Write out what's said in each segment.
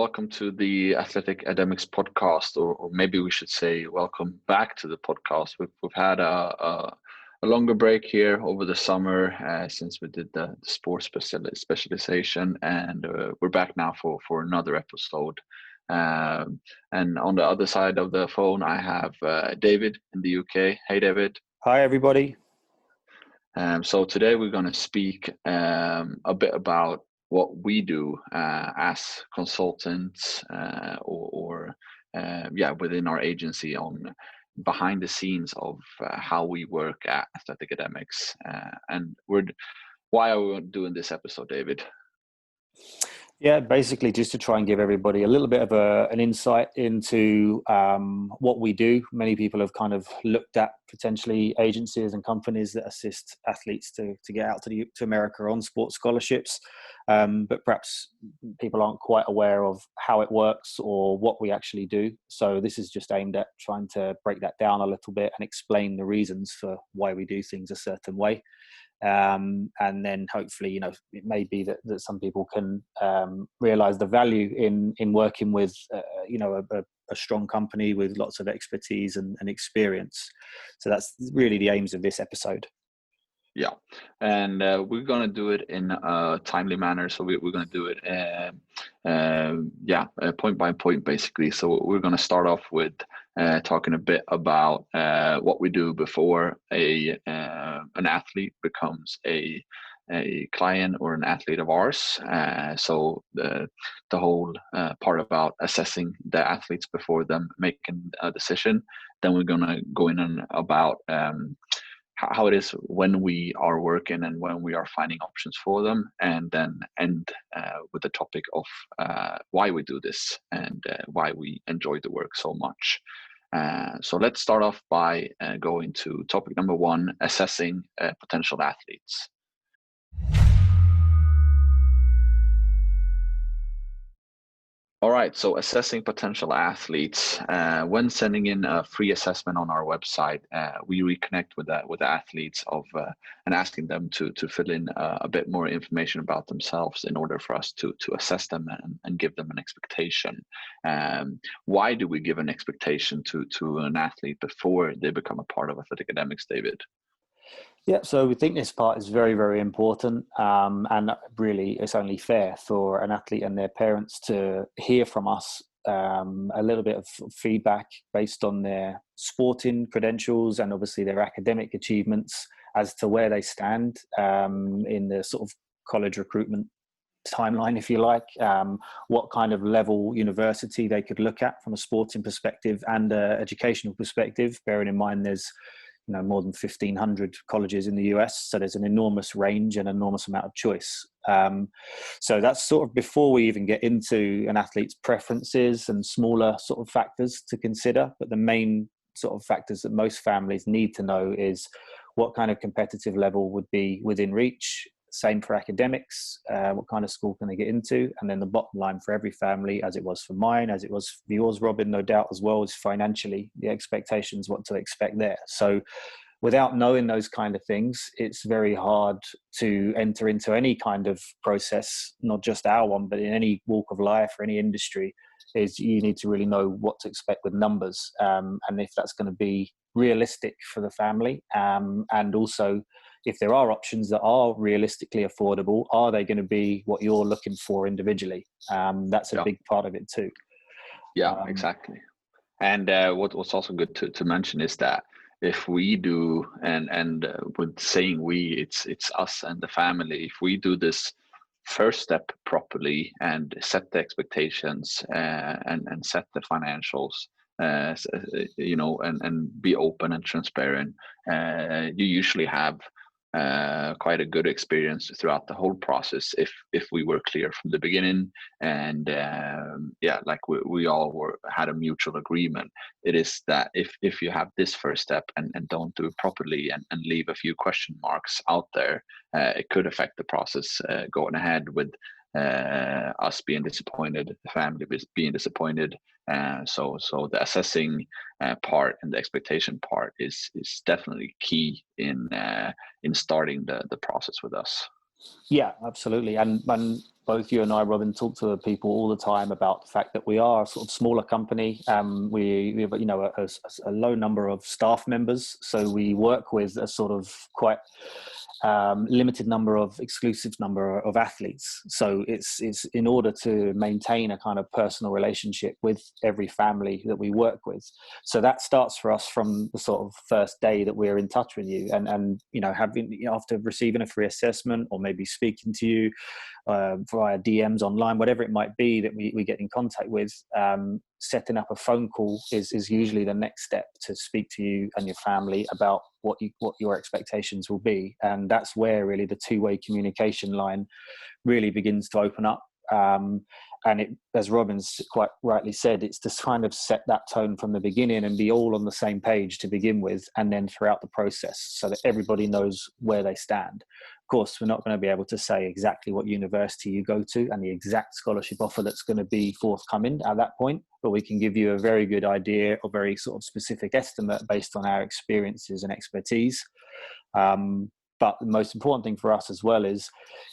welcome to the Athleticademix podcast, or maybe we should say welcome back to the podcast. We've had a longer break here over the summer since we did the sports specialization, and we're back now for another episode. And on the other side of the phone, I have David in the UK. Hey, David. Hi, everybody. So today we're going to speak a bit about what we do as consultants within our agency on behind the scenes of how we work at Athleticademix. Why are we doing this episode, David? Yeah, basically just to try and give everybody a little bit of an insight into what we do. Many people have kind of looked at potentially agencies and companies that assist athletes to get out to America on sports scholarships. But perhaps people aren't quite aware of how it works or what we actually do. So this is just aimed at trying to break that down a little bit and explain the reasons for why we do things a certain way. And then hopefully, it may be that some people can realize the value in working with, a strong company with lots of expertise and experience. So that's really the aims of this episode. Yeah, and we're going to do it in a timely manner. So we're going to do it, point by point, basically. So we're going to start off with talking a bit about what we do before an athlete becomes a client or an athlete of ours. So the whole part about assessing the athletes before them making a decision. Then we're going to go in and about how it is when we are working and when we are finding options for them, and then end with the topic of why we do this and why we enjoy the work so much. So let's start off by going to topic number one, assessing potential athletes. All right, so assessing potential athletes. When sending in a free assessment on our website, we reconnect with the athletes and asking them to fill in a bit more information about themselves in order for us to assess them and give them an expectation. Why do we give an expectation to an athlete before they become a part of Athleticademix, David? Yeah, so we think this part is very, very important, and really it's only fair for an athlete and their parents to hear from us a little bit of feedback based on their sporting credentials and obviously their academic achievements as to where they stand in the sort of college recruitment timeline, if you like, what kind of level university they could look at from a sporting perspective and educational perspective, bearing in mind there's more than 1,500 colleges in the US. So there's an enormous range and enormous amount of choice. So that's sort of before we even get into an athlete's preferences and smaller sort of factors to consider. But the main sort of factors that most families need to know is what kind of competitive level would be within reach. Same for academics, what kind of school can they get into? And then the bottom line for every family, as it was for mine, as it was for yours, Robin, no doubt as well, is financially, the expectations, what to expect there. So without knowing those kind of things, it's very hard to enter into any kind of process, not just our one, but in any walk of life or any industry, is you need to really know what to expect with numbers, and if that's going to be realistic for the family, and also if there are options that are realistically affordable, are they going to be what you're looking for individually? That's a big part of it too. Yeah, exactly. And what's also good to mention is that if we do, and with saying we, it's us and the family, if we do this first step properly and set the expectations and set the financials, and be open and transparent, you usually have quite a good experience throughout the whole process if we were clear from the beginning, and like we all had a mutual agreement. It is that if you have this first step and don't do it properly and leave a few question marks out there, it could affect the process going ahead with us being disappointed, the family being disappointed. So the assessing part and the expectation part is definitely key in starting the process with us. Yeah, absolutely. And both you and I, Robin, talk to people all the time about the fact that we are a sort of smaller company. We have, you know, a low number of staff members, so we work with a sort of quite limited number of exclusive number of athletes. So it's in order to maintain a kind of personal relationship with every family that we work with. So that starts for us from the sort of first day that we're in touch with you, and you know, having, you know, after receiving a free assessment or maybe speaking to you via DMs online, whatever it might be that we get in contact with, setting up a phone call is usually the next step to speak to you and your family about what your expectations will be. And that's where really the two-way communication line really begins to open up. And it, as Robin's quite rightly said, it's to kind of set that tone from the beginning and be all on the same page to begin with, and then throughout the process, so that everybody knows where they stand. Of course, we're not going to be able to say exactly what university you go to and the exact scholarship offer that's going to be forthcoming at that point, but we can give you a very good idea, or very sort of specific estimate based on our experiences and expertise. But the most important thing for us as well is,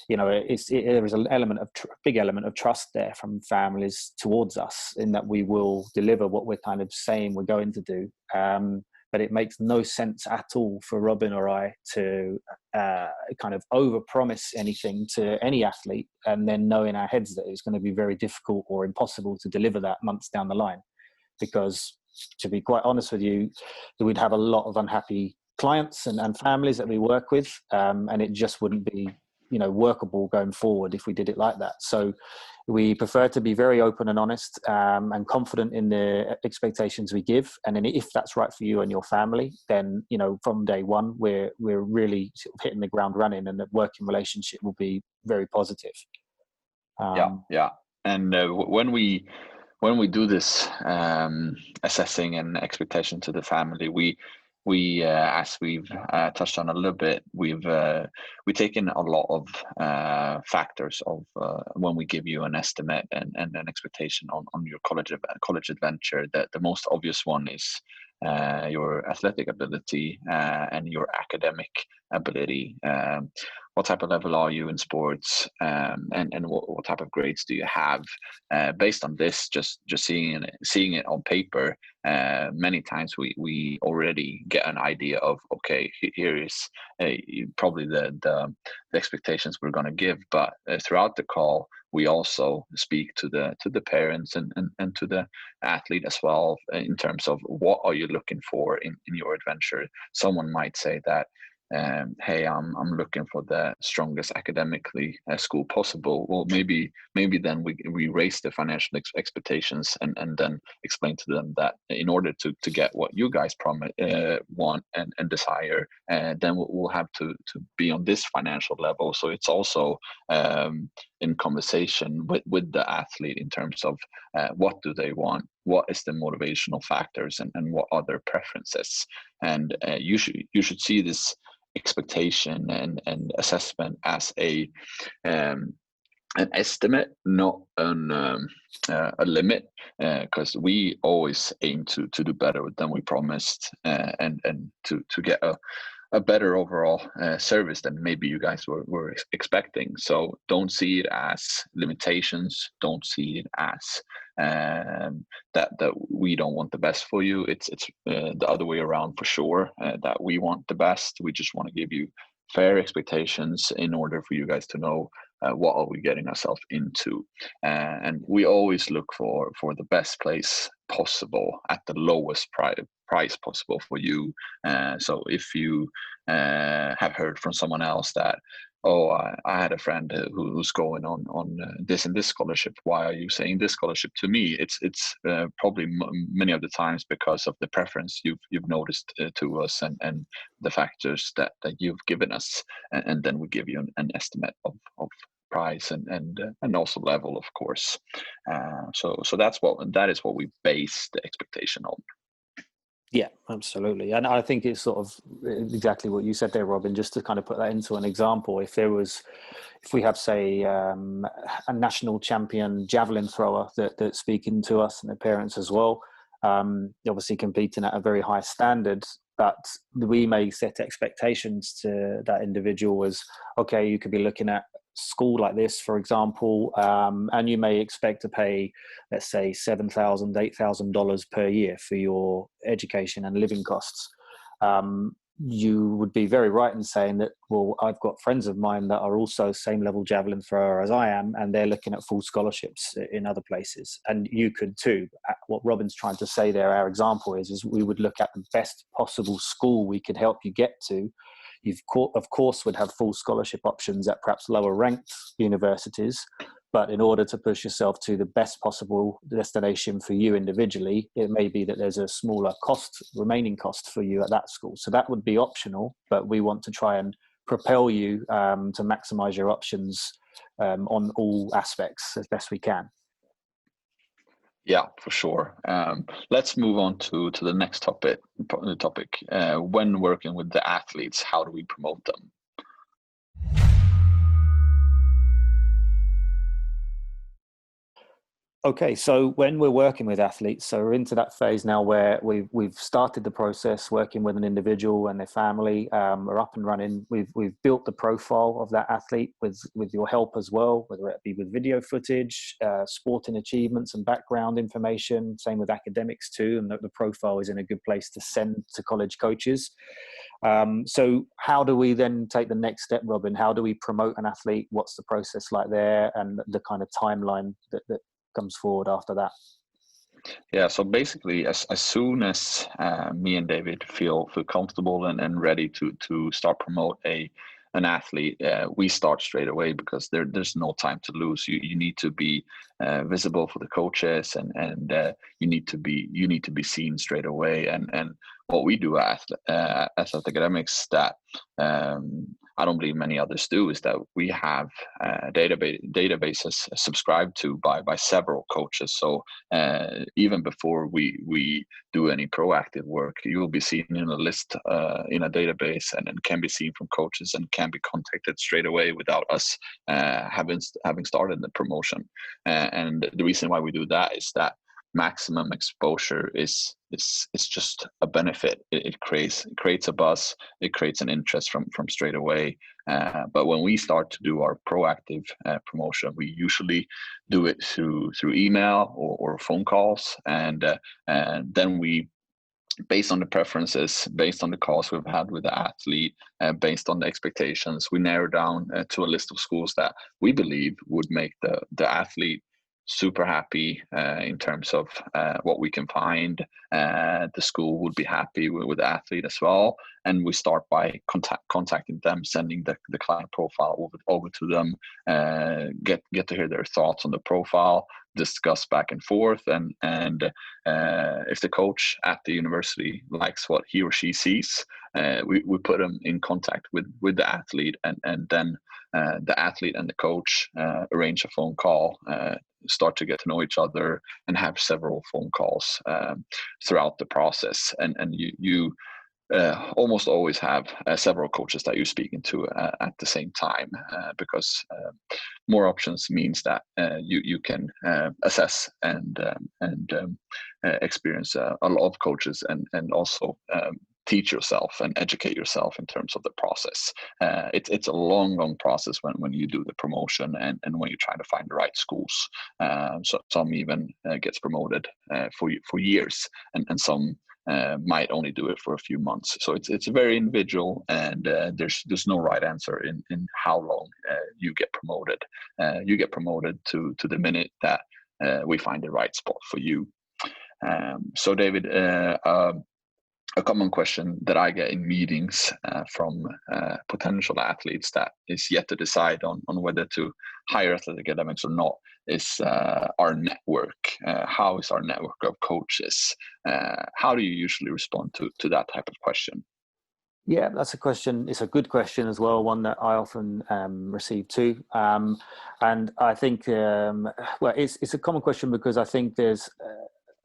you know, there is an element of big element of trust there from families towards us, in that we will deliver what we're kind of saying we're going to do. But it makes no sense at all for Robin or I to kind of overpromise anything to any athlete and then know in our heads that it's going to be very difficult or impossible to deliver that months down the line. Because, to be quite honest with you, we'd have a lot of unhappy clients and families that we work with, and it just wouldn't be, you know, workable going forward if we did it like that. So we prefer to be very open and honest, and confident in the expectations we give. And then if that's right for you and your family, then, you know, from day one, we're really sort of hitting the ground running, and the working relationship will be very positive. Yeah. And when we do this assessing and expectation to the family, we as we've touched on a little bit, we've taken a lot of factors of when we give you an estimate and an expectation on your college adventure. That the most obvious one is your athletic ability and your academic ability. What type of level are you in sports, and what type of grades do you have? Based on this, just seeing it on paper, many times we already get an idea of, okay, here is probably the expectations we're going to give. But throughout the call, we also speak to the parents and to the athlete as well, in terms of what are you looking for in your adventure. Someone might say that, hey, I'm looking for the strongest academically school possible. Well, maybe then we raise the financial expectations and then explain to them that in order to get what you guys want and desire, then we'll have to be on this financial level. So it's also in conversation with the athlete in terms of what do they want, what is the motivational factors, and what are their preferences. And you should see this expectation and assessment as an estimate, not a limit, because we always aim to do better than we promised, and to get a better overall service than maybe you guys were expecting. So don't see it as limitations. Don't see it as that we don't want the best for you. It's the other way around for sure, that we want the best. We just want to give you fair expectations in order for you guys to know what are we getting ourselves into. And we always look for the best place possible at the lowest price possible for you. So if you have heard from someone else that, oh, I had a friend who's going on this and this scholarship, why are you saying this scholarship to me? It's probably many of the times because of the preference you've noticed to us, and the factors that you've given us, and then we give you an estimate of price and also level, of course. So that is what we base the expectation on. Yeah, absolutely. And I think it's sort of exactly what you said there, Robin, just to kind of put that into an example. If we have, say, a national champion javelin thrower that's speaking to us, and their parents as well, obviously competing at a very high standard, but we may set expectations to that individual as, okay, you could be looking at school like this, for example, and you may expect to pay, let's say, $7,000, $8,000 per year for your education and living costs. You would be very right in saying that, well, I've got friends of mine that are also same level javelin thrower as I am, and they're looking at full scholarships in other places. And you could too. What Robin's trying to say there, our example is we would look at the best possible school we could help you get to. You've, of course, would have full scholarship options at perhaps lower ranked universities. But in order to push yourself to the best possible destination for you individually, it may be that there's a smaller remaining cost for you at that school. So that would be optional, but we want to try and propel you to maximize your options on all aspects as best we can. Yeah, for sure. Let's move on to the next topic. When working with the athletes, how do we promote them? Okay, so when we're working with athletes, so we're into that phase now where we've started the process working with an individual and their family. We're up and running. We've built the profile of that athlete with your help as well, whether it be with video footage, sporting achievements and background information. Same with academics too, and the profile is in a good place to send to college coaches. So how do we then take the next step, Robin? How do we promote an athlete? What's the process like there, and the kind of timeline that comes forward after that? Yeah, so basically, as soon as me and David feel comfortable and ready to start promote an athlete, we start straight away, because there's no time to lose. You need to be visible for the coaches, and you need to be seen straight away. And what we do at Athleticademix that I don't believe many others do is that we have databases subscribed to by several coaches. So even before we do any proactive work, you will be seen in a list in a database, and can be seen from coaches and can be contacted straight away without us having started the promotion. And the reason why we do that is that maximum exposure is just a benefit. It creates a buzz. It creates an interest from straight away. But when we start to do our proactive promotion, we usually do it through email or phone calls, and then we, based on the preferences, based on the calls we've had with the athlete, based on the expectations, we narrow down to a list of schools that we believe would make the athlete super happy in terms of what we can find. The school would be happy with the athlete as well. And we start by contacting them, sending the client profile over to them, get to hear their thoughts on the profile, discuss back and forth, and if the coach at the university likes what he or she sees, we put them in contact with the athlete, and then the athlete and the coach arrange a phone call, start to get to know each other, and have several phone calls throughout the process. And you almost always have several coaches that you're speaking to at the same time, because more options means that you can assess and experience a lot of coaches, and also teach yourself and educate yourself in terms of the process. It's a long process when you do the promotion, and when you're trying to find the right schools. So some even gets promoted for years, and some might only do it for a few months. So it's very individual, and there's no right answer in how long you get promoted. You get promoted to the minute that we find the right spot for you. So David, a common question that I get in meetings from potential athletes that is yet to decide on whether to hire Athleticademix or not is our network. How is our network of coaches? How do you usually respond to that type of question? Yeah, that's a question. It's a good question as well, one that I often receive too. And I think, well, it's a common question because I think there's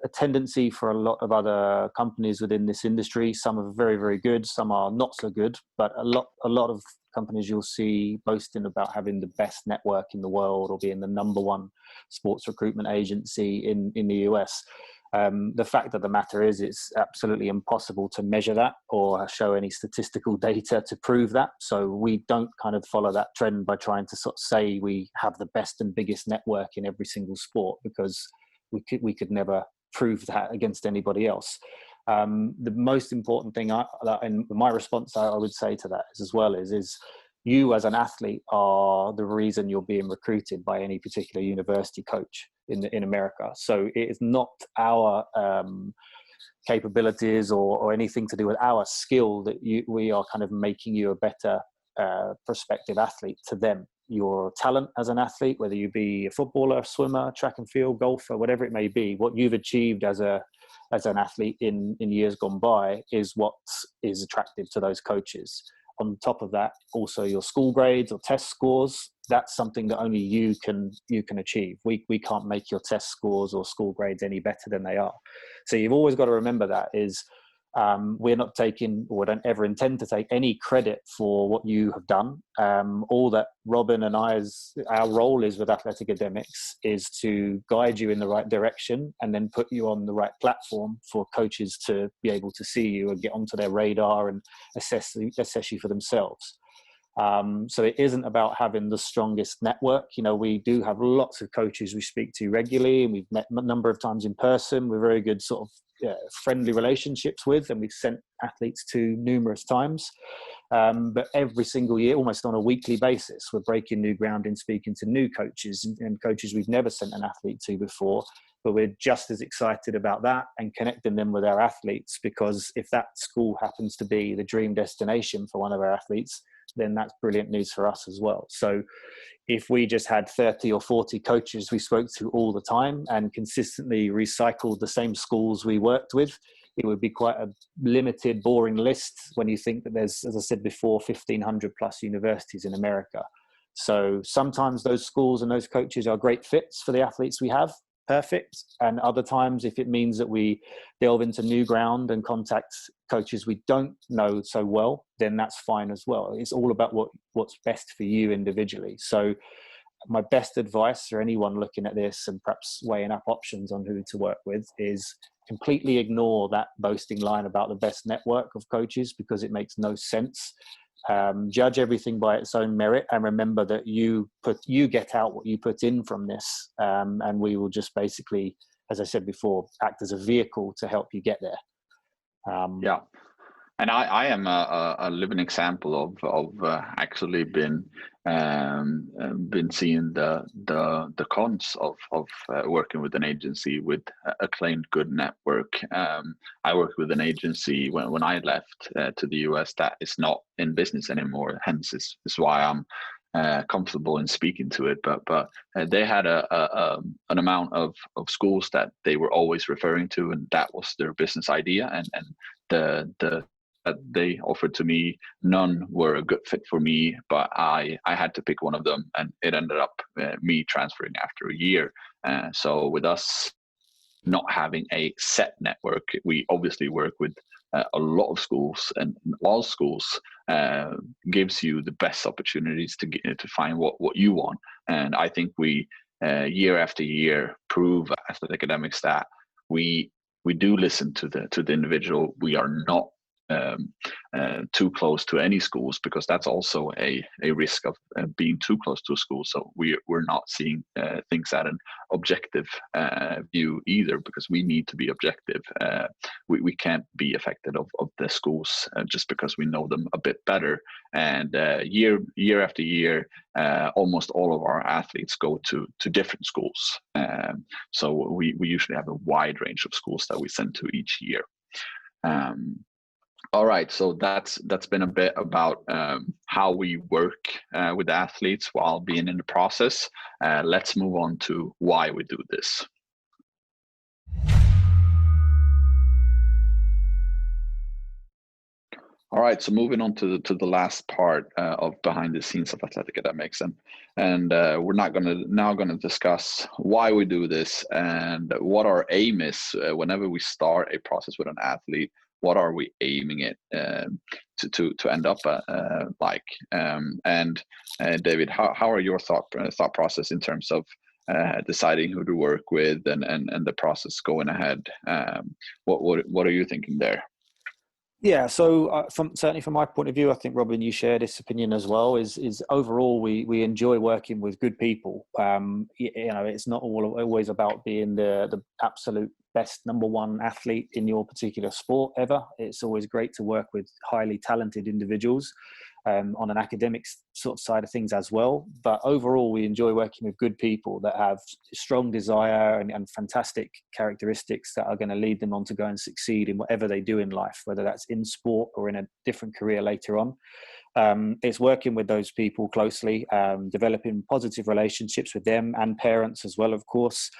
a tendency for a lot of other companies within this industry. Some are very, very good. Some are not so good. But a lot of companies you'll see boasting about having the best network in the world, or being the #1 sports recruitment agency in the US. The fact of the matter is it's absolutely impossible to measure that or show any statistical data to prove that. So we don't kind of follow that trend by trying to sort of say we have the best and biggest network in every single sport, because we could never prove that against anybody else. The most important thing, in my response, I would say to that is, as well, is you as an athlete are the reason you're being recruited by any particular university coach in America. So it is not our capabilities or anything to do with our skill that we are kind of making you a better prospective athlete to them. Your talent as an athlete, whether you be a footballer, swimmer, track and field, golfer, whatever it may be, what you've achieved as an athlete in years gone by is what is attractive to those coaches. On top of that, also your school grades or test scores, that's something that only you can achieve. We can't make your test scores or school grades any better than they are. So you've always got to remember that is we're not taking, or don't ever intend to take, any credit for what you have done. All that Robin and our role is with Athleticademix is to guide you in the right direction and then put you on the right platform for coaches to be able to see you and get onto their radar and assess you for themselves. So it isn't about having the strongest network. We do have lots of coaches we speak to regularly, and we've met a number of times in person. We're very good sort of friendly relationships with, and we've sent athletes to numerous times. But every single year, almost on a weekly basis, we're breaking new ground in speaking to new coaches and coaches we've never sent an athlete to before. But we're just as excited about that and connecting them with our athletes, because if that school happens to be the dream destination for one of our athletes, then that's brilliant news for us as well. So if we just had 30 or 40 coaches we spoke to all the time and consistently recycled the same schools we worked with, it would be quite a limited, boring list when you think that there's, as I said before, 1,500 plus universities in America. So sometimes those schools and those coaches are great fits for the athletes we have. Perfect. And other times, if it means that we delve into new ground and contact coaches we don't know so well, then that's fine as well. It's all about what's best for you individually. So my best advice for anyone looking at this and perhaps weighing up options on who to work with is completely ignore that boasting line about the best network of coaches, because it makes no sense. Judge everything by its own merit, and remember that you get out what you put in from this, and we will just basically, as I said before, act as a vehicle to help you get there. Yeah, and I am a living example of actually been seeing the cons of working with an agency with acclaimed good network. I worked with an agency when I left to the US that is not in business anymore. Hence is why I'm comfortable in speaking to it. But they had an amount of schools that they were always referring to, and that was their business idea. And the that they offered to me, none were a good fit for me, but I had to pick one of them, and it ended up me transferring after a year. So with us not having a set network, we obviously work with a lot of schools, and all schools gives you the best opportunities to find what you want. And I think we year after year prove Athleticademix that we do listen to the individual. We are not too close to any schools, because that's also a risk of being too close to a school. So we're not seeing things at an objective view either, because we need to be objective. We can't be affected of the schools just because we know them a bit better. And year after year, almost all of our athletes go to different schools. So we usually have a wide range of schools that we send to each year. All right, so that's been a bit about how we work with athletes while being in the process. Let's move on to why we do this. All right, so moving on to the last part of behind the scenes of Athleticademix, and we're now going to discuss why we do this and what our aim is whenever we start a process with an athlete. What are we aiming it to end up like? And David, how are your thought process in terms of deciding who to work with, and the process going ahead. What are you thinking there? Yeah, so certainly from my point of view, I think Robin, you share this opinion as well. Is overall we enjoy working with good people. It's not always about being the absolute best number one athlete in your particular sport ever. It's always great to work with highly talented individuals on an academics sort of side of things as well. But overall, we enjoy working with good people that have strong desire and fantastic characteristics that are going to lead them on to go and succeed in whatever they do in life, whether that's in sport or in a different career later on. It's working with those people closely, developing positive relationships with them and parents as well, of course.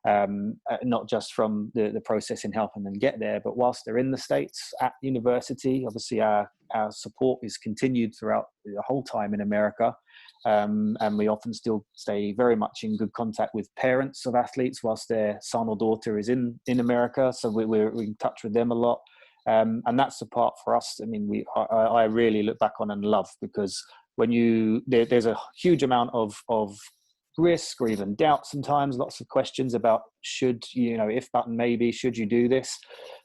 Not just from the process in helping them get there, but whilst they're in the States at university, obviously our support is continued throughout the whole time in America. And we often still stay very much in good contact with parents of athletes whilst their son or daughter is in America. So we're in touch with them a lot. And that's the part for us. I mean, I really look back on and love, because when there's a huge amount of risk or even doubt sometimes, lots of questions about if but maybe, should you do this?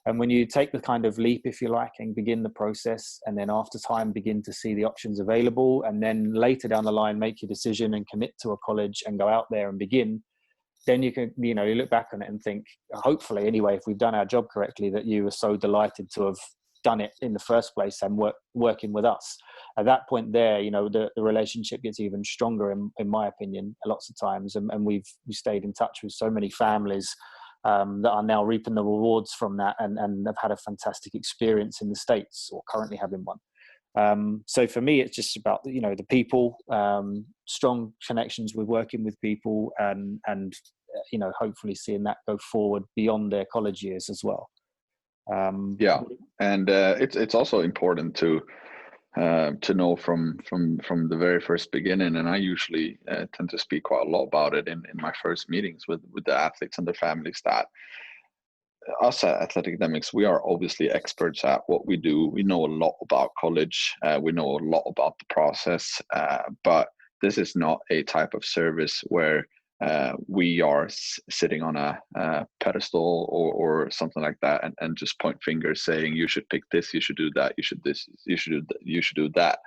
And when you take the kind of leap, if you like, and begin the process, and then after time begin to see the options available, and then later down the line make your decision and commit to a college and go out there and begin, then you can, you look back on it and think, hopefully anyway, if we've done our job correctly, that you were so delighted to have done it in the first place and working with us. At that point there, the relationship gets even stronger, in my opinion, lots of times. And we've stayed in touch with so many families that are now reaping the rewards from that, and have had a fantastic experience in the States or currently having one. So for me, it's just about, the people, strong connections with working with people, and hopefully seeing that go forward beyond their college years as well. Yeah, and it's also important to know from the very first beginning, and I usually tend to speak quite a lot about it in my first meetings with the athletes and the families, that us at Athleticademix, we are obviously experts at what we do. We know a lot about college. We know a lot about the process, but this is not a type of service where we are sitting on a pedestal or something like that, and just point fingers saying, you should pick this, you should do that, you should this, you should do that.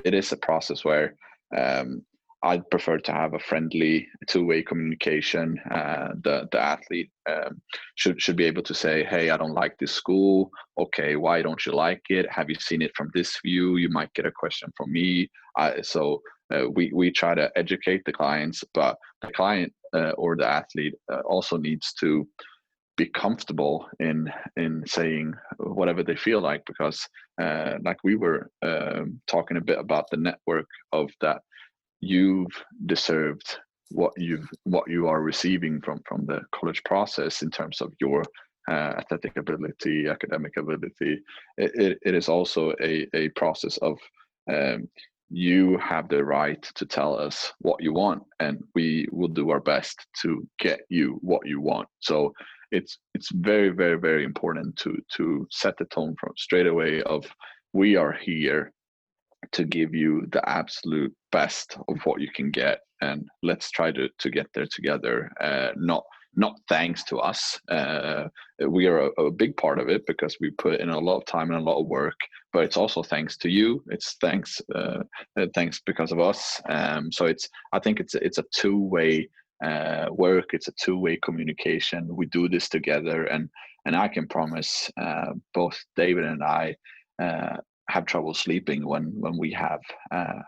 It is a process where I'd prefer to have a friendly two-way communication. The athlete should be able to say, hey, I don't like this school. Okay, why don't you like it? Have you seen it from this view? You might get a question from me. We try to educate the clients, but the client or the athlete also needs to be comfortable in saying whatever they feel like, because like we were talking a bit about the network of that, you've deserved what you are receiving from the college process in terms of your athletic ability, academic ability. It is also a process of you have the right to tell us what you want, and we will do our best to get you what you want. So it's very, very, very important to set the tone from straight away of, we are here to give you the absolute best of what you can get, and let's try to get there together. Not thanks to us. We are a big part of it because we put in a lot of time and a lot of work, but it's also thanks to you. It's thanks because of us. So I think it's a two-way work. It's a two-way communication. We do this together, and I can promise both David and I have trouble sleeping when we have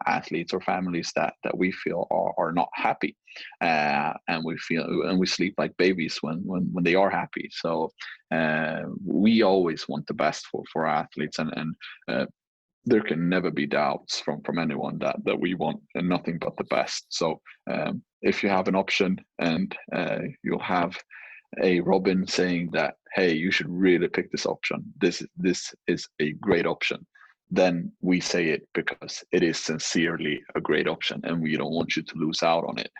athletes or families that we feel are not happy, and we sleep like babies when they are happy. So we always want the best for athletes, and there can never be doubts from anyone that we want nothing but the best. So if you have an option and you'll have a Robin saying that, hey, you should really pick this option, this is a great option, then we say it because it is sincerely a great option and we don't want you to lose out on it.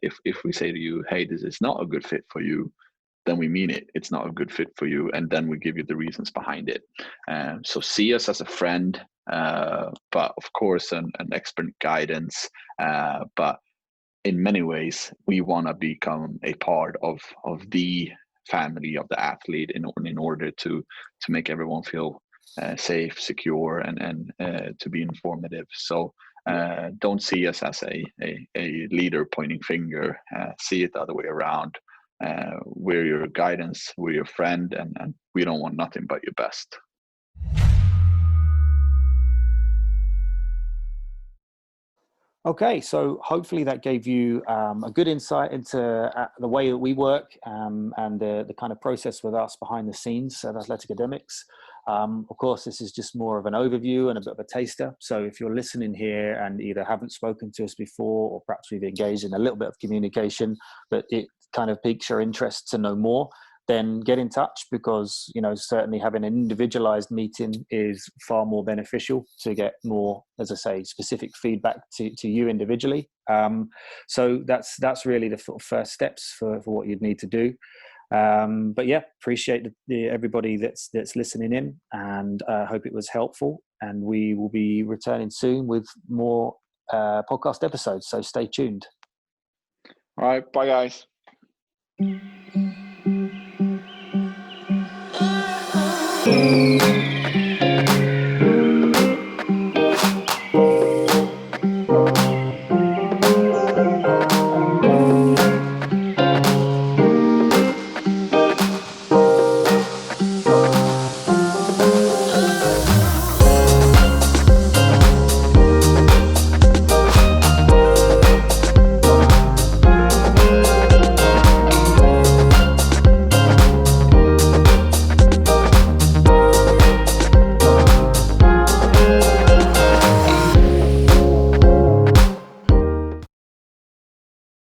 If we say to you, hey, this is not a good fit for you, then we mean it. It's not a good fit for you, and then we give you the reasons behind it. So see us as a friend, but of course an expert guidance, but in many ways, we want to become a part of the family of the athlete in order to make everyone feel safe, secure, and to be informative. So don't see us as a leader pointing finger. See it the other way around. We're your guidance, we're your friend, and we don't want nothing but your best. Okay, so hopefully that gave you a good insight into the way that we work and the kind of process with us behind the scenes at Athleticademix. Of course, this is just more of an overview and a bit of a taster. So if you're listening here and either haven't spoken to us before, or perhaps we've engaged in a little bit of communication, but it kind of piques your interest to know more, then get in touch, because, you know, certainly having an individualized meeting is far more beneficial to get more, as I say, specific feedback to you individually. So that's really the first steps for what you'd need to do. But yeah, appreciate everybody that's listening in, and hope it was helpful. And we will be returning soon with more podcast episodes. So stay tuned. All right, bye guys.